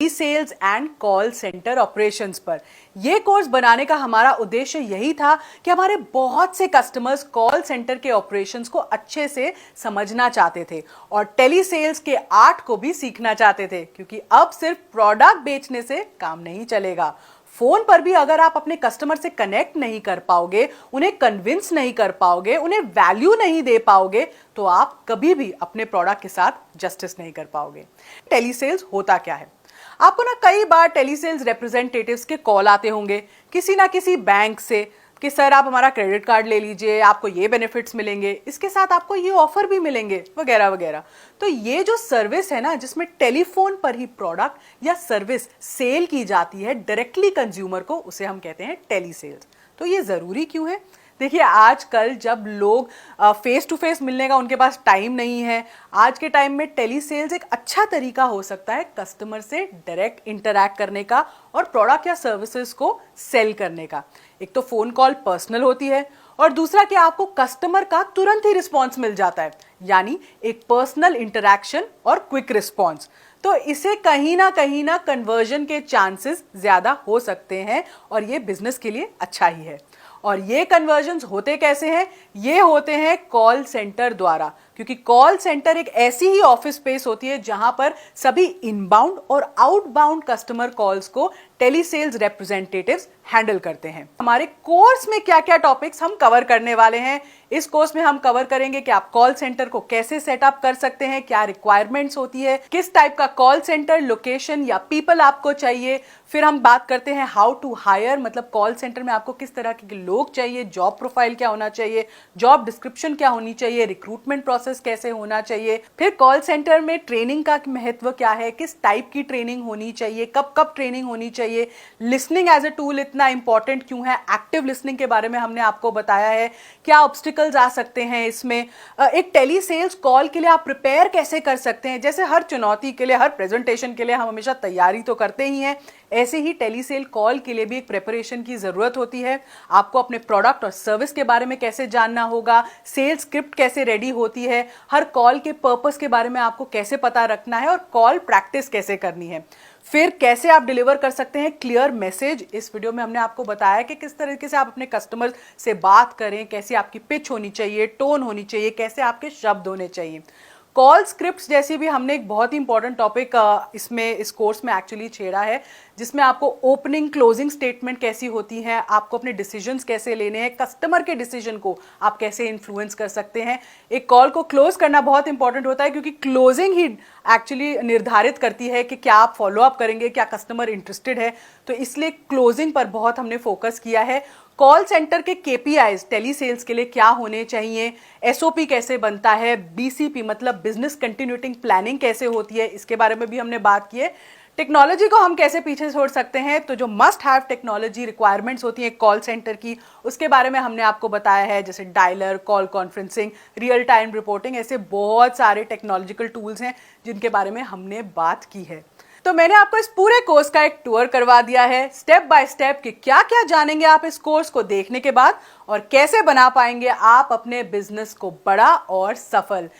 Sales and call centre operations पर। यह course बनाने का हमारा उद्देश्य यही था कि हमारे बहुत से कस्टमर्स कॉल सेंटर के ऑपरेशंस को अच्छे से समझना चाहते थे और टेली सेल्स के आर्ट को भी सीखना चाहते थे, क्योंकि अब सिर्फ प्रोडक्ट बेचने से काम नहीं चलेगा। फोन पर भी अगर आप अपने कस्टमर से कनेक्ट नहीं कर पाओगे, उन्हें कन्विंस नहीं कर पाओगे, उन्हें वैल्यू नहीं दे पाओगे, तो आप कभी भी अपने प्रोडक्ट के साथ जस्टिस नहीं कर पाओगे। टेली सेल्स होता क्या है? आपको ना कई बार टेलीसेल्स रिप्रेजेंटेटिव्स के कॉल आते होंगे किसी ना किसी बैंक से कि सर आप हमारा क्रेडिट कार्ड ले लीजिए, आपको ये बेनिफिट्स मिलेंगे, इसके साथ आपको ये ऑफर भी मिलेंगे, वगैरह वगैरह। तो ये जो सर्विस है ना, जिसमें टेलीफोन पर ही प्रोडक्ट या सर्विस सेल की जाती है डायरेक्टली कंज्यूमर को, उसे हम कहते हैं टेलीसेल्स। तो ये जरूरी क्यों है? देखिए, आजकल जब लोग फेस टू फेस मिलने का उनके पास टाइम नहीं है, आज के टाइम में टेली सेल्स एक अच्छा तरीका हो सकता है कस्टमर से डायरेक्ट इंटरैक्ट करने का और प्रोडक्ट या सर्विसेज को सेल करने का। एक तो फोन कॉल पर्सनल होती है और दूसरा कि आपको कस्टमर का तुरंत ही रिस्पॉन्स मिल जाता है, यानी एक पर्सनल इंटरैक्शन और क्विक रिस्पॉन्स। तो इसे कहीं ना कन्वर्जन के चांसेस ज्यादा हो सकते हैं और ये बिजनेस के लिए अच्छा ही है। और ये कन्वर्जन्स होते कैसे हैं? ये होते हैं कॉल सेंटर द्वारा, क्योंकि कॉल सेंटर एक ऐसी ही ऑफिस स्पेस होती है जहां पर सभी इनबाउंड और आउटबाउंड कस्टमर कॉल्स को टेली सेल्स रिप्रेजेंटेटिव्स हैंडल करते हैं। हमारे कोर्स में क्या क्या टॉपिक्स हम कवर करने वाले हैं? इस कोर्स में हम कवर करेंगे कि आप कॉल सेंटर को कैसे सेटअप कर सकते हैं, क्या रिक्वायरमेंट्स होती है, किस टाइप का कॉल सेंटर, लोकेशन या पीपल आपको चाहिए। फिर हम बात करते हैं हाउ टू हायर, मतलब कॉल सेंटर में आपको किस तरह के लोग चाहिए, जॉब प्रोफाइल क्या होना चाहिए, जॉब डिस्क्रिप्शन क्या होनी चाहिए, रिक्रूटमेंट प्रोसेस कैसे होना चाहिए। फिर कॉल सेंटर में ट्रेनिंग का महत्व क्या है, किस टाइप की ट्रेनिंग होनी चाहिए, कब कब ट्रेनिंग होनी चाहिए, लिसनिंग एज ए टूल इतना इंपॉर्टेंट क्यों है, एक्टिव लिसनिंग के बारे में हमने आपको बताया है, क्या ऑब्स्टिकल्स आ सकते हैं इसमें, एक टेली सेल्स कॉल के लिए आप प्रिपेयर कैसे कर सकते हैं। जैसे हर चुनौती के लिए, हर प्रेजेंटेशन के लिए हम हमेशा तैयारी तो करते ही हैं, ऐसे ही टेलीसेल कॉल के लिए भी एक प्रिपरेशन की जरूरत होती है। आपको अपने प्रोडक्ट और सर्विस के बारे में कैसे जानना होगा, सेल्स स्क्रिप्ट कैसे रेडी होती है, हर कॉल के पर्पस के बारे में आपको कैसे पता रखना है और कॉल प्रैक्टिस कैसे करनी है। फिर कैसे आप डिलीवर कर सकते हैं क्लियर मैसेज। इस वीडियो में हमने आपको बताया कि किस तरीके से आप अपने कस्टमर से बात करें, कैसे आपकी पिच होनी चाहिए, टोन होनी चाहिए, कैसे आपके शब्द होने चाहिए। कॉल स्क्रिप्ट्स जैसी भी हमने एक बहुत ही इंपॉर्टेंट टॉपिक इस कोर्स में एक्चुअली छेड़ा है, जिसमें आपको ओपनिंग क्लोजिंग स्टेटमेंट कैसी होती है, आपको अपने डिसीजंस कैसे लेने हैं, कस्टमर के डिसीजन को आप कैसे इन्फ्लुएंस कर सकते हैं। एक कॉल को क्लोज करना बहुत इंपॉर्टेंट होता है, क्योंकि क्लोजिंग ही एक्चुअली निर्धारित करती है कि क्या आप फॉलो अप करेंगे, क्या कस्टमर इंटरेस्टेड है। तो इसलिए क्लोजिंग पर बहुत हमने फोकस किया है। कॉल सेंटर के केपीआईज टेली सेल्स के लिए क्या होने चाहिए, एसओपी कैसे बनता है, बीसीपी मतलब बिजनेस कंटिन्यूटी प्लानिंग कैसे होती है, इसके बारे में भी हमने बात की है। टेक्नोलॉजी को हम कैसे पीछे छोड़ सकते हैं, तो जो मस्ट हैव टेक्नोलॉजी रिक्वायरमेंट्स होती है कॉल सेंटर की, उसके बारे में हमने आपको बताया है, जैसे dialer, call conferencing, real time reporting, ऐसे बहुत सारे टेक्नोलॉजिकल टूल्स हैं जिनके बारे में हमने बात की है। तो मैंने आपको इस पूरे कोर्स का एक टूर करवा दिया है, स्टेप बाय स्टेप कि क्या क्या जानेंगे आप इस कोर्स को देखने के बाद और कैसे बना पाएंगे आप अपने बिजनेस को बड़ा और सफल।